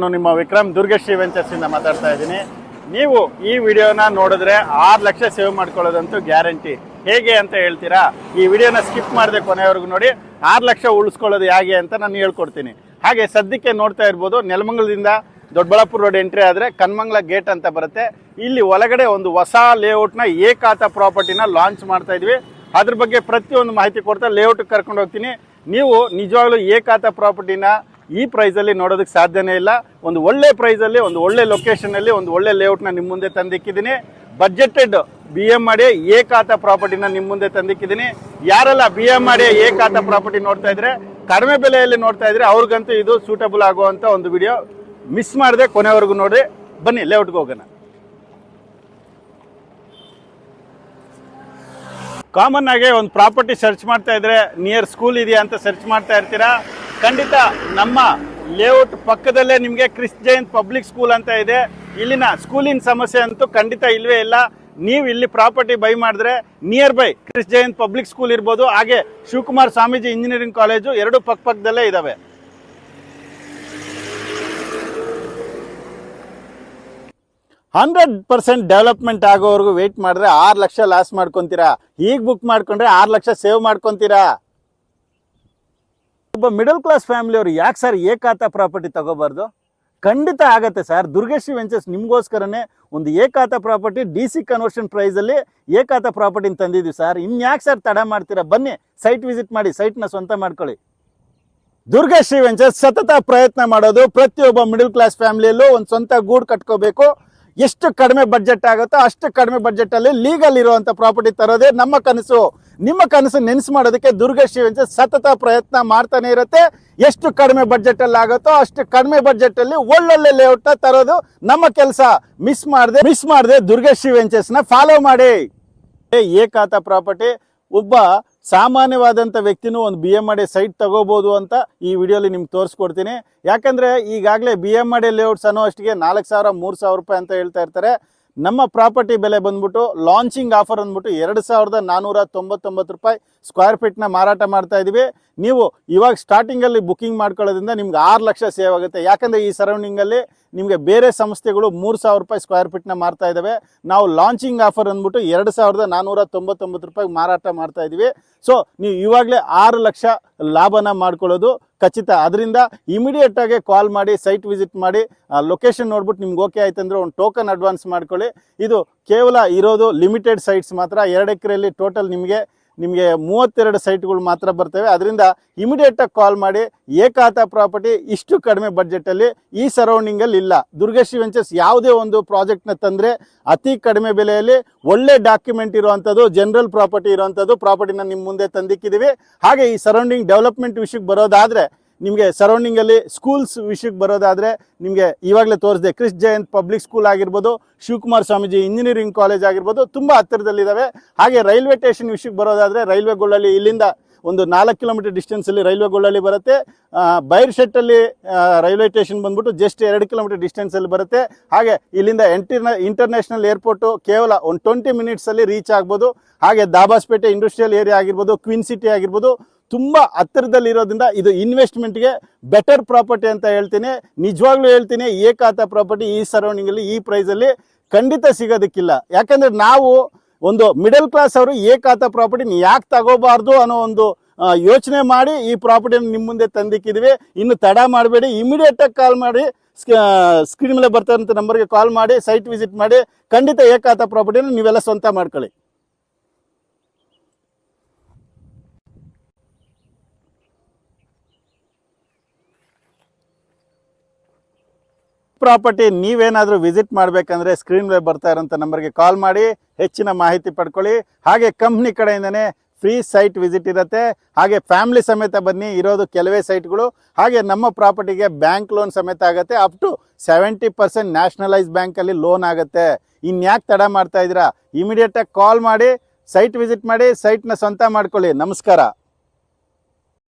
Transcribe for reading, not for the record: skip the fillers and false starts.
ನಾನು ನಿಮ್ಮ ವಿಕ್ರಮ್ ದುರ್ಗಶ್ರೀ ವೆಂಚರ್ಸ್ ಇಂದ ಮಾತಾಡ್ತಾ ಇದ್ದೀನಿ. ನೀವು ಈ ವಿಡಿಯೋನ ನೋಡಿದ್ರೆ 6 ಲಕ್ಷ ಸೇವ್ ಮಾಡ್ಕೊಳ್ಳೋದಂತೂ ಗ್ಯಾರಂಟಿ. ಹೇಗೆ ಅಂತ ಹೇಳ್ತೀರಾ? ಈ ವಿಡಿಯೋನ ಸ್ಕಿಪ್ ಮಾಡದೆ ಕೊನೆವರೆಗೂ ನೋಡಿ. 6 ಲಕ್ಷ ಉಳಿಸ್ಕೊಳ್ಳೋದು ಹೇಗೆ ಅಂತ ನಾನು ಹೇಳ್ಕೊಡ್ತೀನಿ. ಹಾಗೆ ಸದ್ಯಕ್ಕೆ ನೋಡ್ತಾ ಇರ್ಬೋದು, ನೆಲಮಂಗಲದಿಂದ ದೊಡ್ಡಬಳ್ಳಾಪುರ ರೋಡ್ ಎಂಟ್ರಿ ಆದರೆ ಕನ್ಮಂಗ್ಲ ಗೇಟ್ ಅಂತ ಬರುತ್ತೆ. ಇಲ್ಲಿ ಒಳಗಡೆ ಒಂದು ಹೊಸ ಲೇಔಟ್ನ ಏಕಾತ ಪ್ರಾಪರ್ಟಿನ ಲಾಂಚ್ ಮಾಡ್ತಾ ಇದ್ವಿ. ಅದ್ರ ಬಗ್ಗೆ ಪ್ರತಿಯೊಂದು ಮಾಹಿತಿ ಕೊಡ್ತಾ ಲೇಔಟ್ ಕರ್ಕೊಂಡು ಹೋಗ್ತೀನಿ. ನೀವು ನಿಜವಾಗ್ಲೂ ಏಕಾತ ಪ್ರಾಪರ್ಟಿನ ಈ ಪ್ರೈಸಲ್ಲಿ ನೋಡೋದಕ್ಕೆ ಸಾಧ್ಯನೇ ಇಲ್ಲ. ಒಂದು ಒಳ್ಳೆ ಪ್ರೈಸಲ್ಲಿ, ಒಂದು ಒಳ್ಳೆ ಲೊಕೇಶನಲ್ಲಿ, ಒಂದು ಒಳ್ಳೆ ಲೇಔಟ್ನ ನಿಮ್ಮ ಮುಂದೆ ತಂದಿಕ್ಕಿದ್ದೀನಿ. ಬಜೆಟೆಡ್ BM ಮಾಡಿ ಏಕಾತ ಪ್ರಾಪರ್ಟಿನ ನಿಮ್ಮ ಮುಂದೆ ತಂದಿಕ್ಕಿದ್ದೀನಿ. ಯಾರೆಲ್ಲ BM ಮಾಡಿ ಏಕಾತ ಪ್ರಾಪರ್ಟಿ ನೋಡ್ತಾ ಇದ್ರೆ, ಕಡಿಮೆ ಬೆಲೆಯಲ್ಲಿ ನೋಡ್ತಾ ಇದ್ರೆ, ಅವ್ರಿಗಂತೂ ಇದು ಸೂಟಬಲ್ ಆಗುವಂಥ ಒಂದು ವಿಡಿಯೋ. ಮಿಸ್ ಮಾಡದೆ ಕೊನೆವರೆಗೂ ನೋಡಿ. ಬನ್ನಿ ಲೇಔಟ್ಗೆ ಹೋಗೋಣ. ಕಾಮನ್ ಆಗಿ ಒಂದು ಪ್ರಾಪರ್ಟಿ ಸರ್ಚ್ ಮಾಡ್ತಾ ಇದ್ರೆ ನಿಯರ್ ಸ್ಕೂಲ್ ಇದೆಯಾ ಅಂತ ಸರ್ಚ್ ಮಾಡ್ತಾ ಇರ್ತೀರಾ. ಖಂಡಿತ ನಮ್ಮ ಲೇಔಟ್ ಪಕ್ಕದಲ್ಲೇ ನಿಮಗೆ ಕ್ರಿಸ್ ಜಯಂತ್ ಪಬ್ಲಿಕ್ ಸ್ಕೂಲ್ ಅಂತ ಇದೆ. ಇಲ್ಲಿನ ಸ್ಕೂಲಿನ ಸಮಸ್ಯೆ ಅಂತೂ ಖಂಡಿತ ಇಲ್ವೇ ಇಲ್ಲ. ನೀವು ಇಲ್ಲಿ ಪ್ರಾಪರ್ಟಿ ಬೈ ಮಾಡಿದ್ರೆ nearby Kris Jayant public school ಇರ್ಬೋದು, ಹಾಗೆ ಶಿವಕುಮಾರ್ ಸ್ವಾಮೀಜಿ ಇಂಜಿನಿಯರಿಂಗ್ ಕಾಲೇಜು ಎರಡು ಪಕ್ಕದಲ್ಲೇ ಇದಾವೆ. 100% ಡೆವಲಪ್ಮೆಂಟ್ ಆಗೋವರೆಗೂ ವೆಯ್ಟ್ ಮಾಡಿದ್ರೆ 6 ಲಕ್ಷ ಲಾಸ್ ಮಾಡ್ಕೊತೀರಾ. ಈಗ ಬುಕ್ ಮಾಡ್ಕೊಂಡ್ರೆ 6 ಲಕ್ಷ ಸೇವ್ ಮಾಡ್ಕೊತೀರಾ. ಒಬ್ಬ ಮಿಡಲ್ ಕ್ಲಾಸ್ ಫ್ಯಾಮಿಲಿಯವರು ಯಾಕೆ ಸರ್ ಏಕಾತ ಪ್ರಾಪರ್ಟಿ ತಗೋಬಾರ್ದು? ಖಂಡಿತ ಆಗತ್ತೆ ಸರ್. ದುರ್ಗಶ್ರೀ ವೆಂಚರ್ಸ್ ನಿಮಗೋಸ್ಕರನೇ ಒಂದು ಏಕಾತ ಪ್ರಾಪರ್ಟಿ DC ಕನ್ವರ್ಷನ್ ಪ್ರೈಸಲ್ಲಿ ಏಕಾತ ಪ್ರಾಪರ್ಟಿನ ತಂದಿದ್ದೀವಿ ಸರ್. ಇನ್ಯಾಕೆ ಸರ್ ತಡ ಮಾಡ್ತೀರಾ? ಬನ್ನಿ ಸೈಟ್ ವಿಸಿಟ್ ಮಾಡಿ, ಸೈಟ್ನ ಸ್ವಂತ ಮಾಡ್ಕೊಳ್ಳಿ. ದುರ್ಗಶ್ರೀ ವೆಂಚರ್ಸ್ ಸತತ ಪ್ರಯತ್ನ ಮಾಡೋದು ಪ್ರತಿಯೊಬ್ಬ ಮಿಡಲ್ ಕ್ಲಾಸ್ ಫ್ಯಾಮಿಲಿಯಲ್ಲೂ ಒಂದು ಸ್ವಂತ ಗೂಡು ಕಟ್ಕೋಬೇಕು. ಎಷ್ಟು ಕಡಿಮೆ ಬಡ್ಜೆಟ್ ಆಗುತ್ತೋ ಅಷ್ಟು ಕಡಿಮೆ ಬಡ್ಜೆಟಲ್ಲಿ ಲೀಗಲ್ ಇರುವಂಥ ಪ್ರಾಪರ್ಟಿ ತರೋದೇ ನಮ್ಮ ಕನಸು. ನಿಮ್ಮ ಕನಸು ನೆನೆಸು ಮಾಡೋದಕ್ಕೆ ದುರ್ಗಶ್ರೀ ವೆಂಚರ್ಸ್ ಸತತ ಪ್ರಯತ್ನ ಮಾಡ್ತಾನೆ ಇರುತ್ತೆ. ಎಷ್ಟು ಕಡಿಮೆ ಬಡ್ಜೆಟಲ್ಲಿ ಆಗುತ್ತೋ ಅಷ್ಟು ಕಡಿಮೆ ಬಡ್ಜೆಟಲ್ಲಿ ಒಳ್ಳೊಳ್ಳೆ ಲೇಔಟ್ನ ತರೋದು ನಮ್ಮ ಕೆಲಸ. ಮಿಸ್ ಮಾಡದೆ ದುರ್ಗಶ್ರೀ ವೆಂಚರ್ಸ್ನ ಫಾಲೋ ಮಾಡಿ. ಏಕಾತ ಪ್ರಾಪರ್ಟಿ ಒಬ್ಬ ಸಾಮಾನ್ಯವಾದಂಥ ವ್ಯಕ್ತಿನೂ ಒಂದು BM ಮಾಡಿ ಸೈಟ್ ತಗೋಬೋದು ಅಂತ ಈ ವಿಡಿಯೋಲಿ ನಿಮ್ಗೆ ತೋರಿಸ್ಕೊಡ್ತೀನಿ. ಯಾಕಂದರೆ ಈಗಾಗಲೇ BM ಮಾಡಿ ಲೇಔಟ್ಸ್ ಅನ್ನೋ ಅಷ್ಟಿಗೆ 4,000 3,000 ರೂಪಾಯಿ ಅಂತ ಹೇಳ್ತಾ ಇರ್ತಾರೆ. ನಮ್ಮ ಪ್ರಾಪರ್ಟಿ ಬೆಲೆ ಬಂದ್ಬಿಟ್ಟು ಲಾಂಚಿಂಗ್ ಆಫರ್ ಅಂದ್ಬಿಟ್ಟು 2,499 ರೂಪಾಯಿ ಸ್ಕ್ವೇರ್ ಫೀಟ್ನ ಮಾರಾಟ ಮಾಡ್ತಾ ಇದ್ದೀವಿ. ನೀವು ಇವಾಗ ಸ್ಟಾರ್ಟಿಂಗಲ್ಲಿ ಬುಕ್ಕಿಂಗ್ ಮಾಡ್ಕೊಳ್ಳೋದ್ರಿಂದ ನಿಮ್ಗೆ 6 ಲಕ್ಷ ಸೇವ್ ಆಗುತ್ತೆ. ಯಾಕಂದರೆ ಈ ಸರೌಂಡಿಂಗಲ್ಲಿ ನಿಮಗೆ ಬೇರೆ ಸಂಸ್ಥೆಗಳು 3,000 ರೂಪಾಯಿ ಸ್ಕ್ವೇರ್ ಫೀಟ್ನ ಮಾರ್ತಾ ಇದ್ದಾವೆ. ನಾವು ಲಾಂಚಿಂಗ್ ಆಫರ್ ಅಂದ್ಬಿಟ್ಟು 2,499 ರೂಪಾಯಿ ಮಾರಾಟ ಮಾಡ್ತಾ ಇದ್ದೀವಿ. ಸೊ ನೀವು ಇವಾಗಲೇ 6 ಲಕ್ಷ ಲಾಭನ ಮಾಡ್ಕೊಳ್ಳೋದು ಖಚಿತ. ಅದರಿಂದ ಇಮಿಡಿಯೇಟಾಗಿ ಕಾಲ್ ಮಾಡಿ, ಸೈಟ್ ವಿಸಿಟ್ ಮಾಡಿ, ಲೊಕೇಶನ್ ನೋಡ್ಬಿಟ್ಟು ನಿಮ್ಗೆ ಓಕೆ ಆಯ್ತು ಅಂದರೆ ಒಂದು ಟೋಕನ್ ಅಡ್ವಾನ್ಸ್ ಮಾಡ್ಕೊಳ್ಳಿ. ಇದು ಕೇವಲ ಇರೋದು ಲಿಮಿಟೆಡ್ ಸೈಟ್ಸ್ ಮಾತ್ರ. 2 ಎಕರೆಯಲ್ಲಿ ಟೋಟಲ್ ನಿಮಗೆ 32 ಸೈಟ್ಗಳು ಮಾತ್ರ ಬರ್ತವೆ. ಅದರಿಂದ ಇಮಿಡಿಯೇಟಾಗಿ ಕಾಲ್ ಮಾಡಿ. ಏಕಾತ ಪ್ರಾಪರ್ಟಿ ಇಷ್ಟು ಕಡಿಮೆ ಬಡ್ಜೆಟಲ್ಲಿ ಈ ಸರೌಂಡಿಂಗಲ್ಲಿ ಇಲ್ಲ. ದುರ್ಗಶ್ರೀ ವೆಂಚರ್ಸ್ ಯಾವುದೇ ಒಂದು ಪ್ರಾಜೆಕ್ಟ್ನ ತಂದರೆ ಅತಿ ಕಡಿಮೆ ಬೆಲೆಯಲ್ಲಿ ಒಳ್ಳೆ ಡಾಕ್ಯುಮೆಂಟ್ ಇರುವಂಥದ್ದು, ಜನರಲ್ ಪ್ರಾಪರ್ಟಿ ಇರುವಂಥದ್ದು ಪ್ರಾಪರ್ಟಿನ ನಿಮ್ಮ ಮುಂದೆ ತಂದಿಕ್ಕಿದ್ದೀವಿ. ಹಾಗೆ ಈ ಸರೌಂಡಿಂಗ್ ಡೆವಲಪ್ಮೆಂಟ್ ವಿಷಯಕ್ಕೆ ಬರೋದಾದರೆ, ನಿಮಗೆ ಸರೌಂಡಿಂಗಲ್ಲಿ ಸ್ಕೂಲ್ಸ್ ವಿಷಯಕ್ಕೆ ಬರೋದಾದರೆ, ನಿಮಗೆ ಇವಾಗಲೇ ತೋರಿಸಿದೆ ಕ್ರಿಸ್ ಜಯಂತ್ ಪಬ್ಲಿಕ್ ಸ್ಕೂಲ್ ಆಗಿರ್ಬೋದು, ಶಿವಕುಮಾರ್ ಸ್ವಾಮೀಜಿ ಇಂಜಿನಿಯರಿಂಗ್ ಕಾಲೇಜ್ ಆಗಿರ್ಬೋದು, ತುಂಬ ಹತ್ತಿರದಲ್ಲಿದ್ದಾವೆ. ಹಾಗೆ ರೈಲ್ವೆ ಸ್ಟೇಷನ್ ವಿಷಯಕ್ಕೆ ಬರೋದಾದರೆ, ರೈಲ್ವೆ ಗೋಳಲ್ಲಿ ಇಲ್ಲಿಂದ ಒಂದು 4 ಕಿಲೋಮೀಟರ್ ಡಿಸ್ಟೆನ್ಸಲ್ಲಿ ರೈಲ್ವೆ ಗೋಳಲ್ಲಿ ಬರುತ್ತೆ. ಬೈರ್ಶೆಟ್ಟಲ್ಲಿ ರೈಲ್ವೆ ಸ್ಟೇಷನ್ ಬಂದ್ಬಿಟ್ಟು ಜಸ್ಟ್ 2 ಕಿಲೋಮೀಟರ್ ಡಿಸ್ಟೆನ್ಸಲ್ಲಿ ಬರುತ್ತೆ. ಹಾಗೆ ಇಲ್ಲಿಂದ ಇಂಟರ್ನ್ಯಾಷನಲ್ ಏರ್ಪೋರ್ಟು ಕೇವಲ ಒಂದು 20 ಮಿನಿಟ್ಸಲ್ಲಿ ರೀಚ್ ಆಗ್ಬೋದು. ಹಾಗೆ ದಾಬಾಸ್ಪೇಟೆ ಇಂಡಸ್ಟ್ರಿಯಲ್ ಏರಿಯಾ ಆಗಿರ್ಬೋದು, ಕ್ವೀನ್ ಸಿಟಿ ಆಗಿರ್ಬೋದು, ತುಂಬ ಹತ್ತಿರದಲ್ಲಿರೋದ್ರಿಂದ ಇದು ಇನ್ವೆಸ್ಟ್ಮೆಂಟ್ಗೆ ಬೆಟರ್ ಪ್ರಾಪರ್ಟಿ ಅಂತ ಹೇಳ್ತೀನಿ. ನಿಜವಾಗ್ಲೂ ಹೇಳ್ತೀನಿ, ಏಕಾತ ಪ್ರಾಪರ್ಟಿ ಈ ಸರೌಂಡಿಂಗಲ್ಲಿ ಈ ಪ್ರೈಸಲ್ಲಿ ಖಂಡಿತ ಸಿಗೋದಕ್ಕಿಲ್ಲ. ಯಾಕಂದರೆ ನಾವು ಒಂದು ಮಿಡಲ್ ಕ್ಲಾಸ್ ಅವರು ಏಕಾತ ಪ್ರಾಪರ್ಟಿನ ಯಾಕೆ ತಗೋಬಾರ್ದು ಅನ್ನೋ ಒಂದು ಯೋಚನೆ ಮಾಡಿ ಈ ಪ್ರಾಪರ್ಟಿನ ನಿಮ್ಮ ಮುಂದೆ ತಂದಿಕ್ಕಿದ್ವಿ. ಇನ್ನು ತಡ ಮಾಡಬೇಡಿ, ಇಮಿಡಿಯೇಟಾಗಿ ಕಾಲ್ ಮಾಡಿ, ಸ್ಕ್ರೀನ್ ಮೇಲೆ ಬರ್ತಾರಂಥ ನಂಬರ್ಗೆ ಕಾಲ್ ಮಾಡಿ, ಸೈಟ್ ವಿಸಿಟ್ ಮಾಡಿ. ಖಂಡಿತ ಏಕಾತ ಪ್ರಾಪರ್ಟಿನ ನೀವೆಲ್ಲ ಸ್ವಂತ ಮಾಡ್ಕೊಳ್ಳಿ. ಪ್ರಾಪರ್ಟಿ ನೀವೇನಾದರೂ ವಿಸಿಟ್ ಮಾಡಬೇಕಂದ್ರೆ ಸ್ಕ್ರೀನ್ ಮೇಲೆ ಬರ್ತಾ ಇರೋಂಥ ನಂಬರ್ಗೆ ಕಾಲ್ ಮಾಡಿ, ಹೆಚ್ಚಿನ ಮಾಹಿತಿ ಪಡ್ಕೊಳ್ಳಿ. ಹಾಗೆ ಕಂಪ್ನಿ ಕಡೆಯಿಂದನೇ ಫ್ರೀ ಸೈಟ್ ವಿಸಿಟ್ ಇರುತ್ತೆ. ಹಾಗೆ ಫ್ಯಾಮಿಲಿ ಸಮೇತ ಬನ್ನಿ, ಇರೋದು ಕೆಲವೇ ಸೈಟ್ಗಳು. ಹಾಗೆ ನಮ್ಮ ಪ್ರಾಪರ್ಟಿಗೆ ಬ್ಯಾಂಕ್ ಲೋನ್ ಸಮೇತ ಆಗುತ್ತೆ. ಅಪ್ ಟು 70% ನ್ಯಾಷನಲೈಸ್ ಬ್ಯಾಂಕಲ್ಲಿ ಲೋನ್ ಆಗುತ್ತೆ. ಇನ್ಯಾಕೆ ತಡ ಮಾಡ್ತಾ ಇದ್ದೀರಾ? ಇಮಿಡಿಯೇಟಾಗಿ ಕಾಲ್ ಮಾಡಿ, ಸೈಟ್ ವಿಸಿಟ್ ಮಾಡಿ, ಸೈಟ್ನ ಸ್ವಂತ ಮಾಡ್ಕೊಳ್ಳಿ. ನಮಸ್ಕಾರ.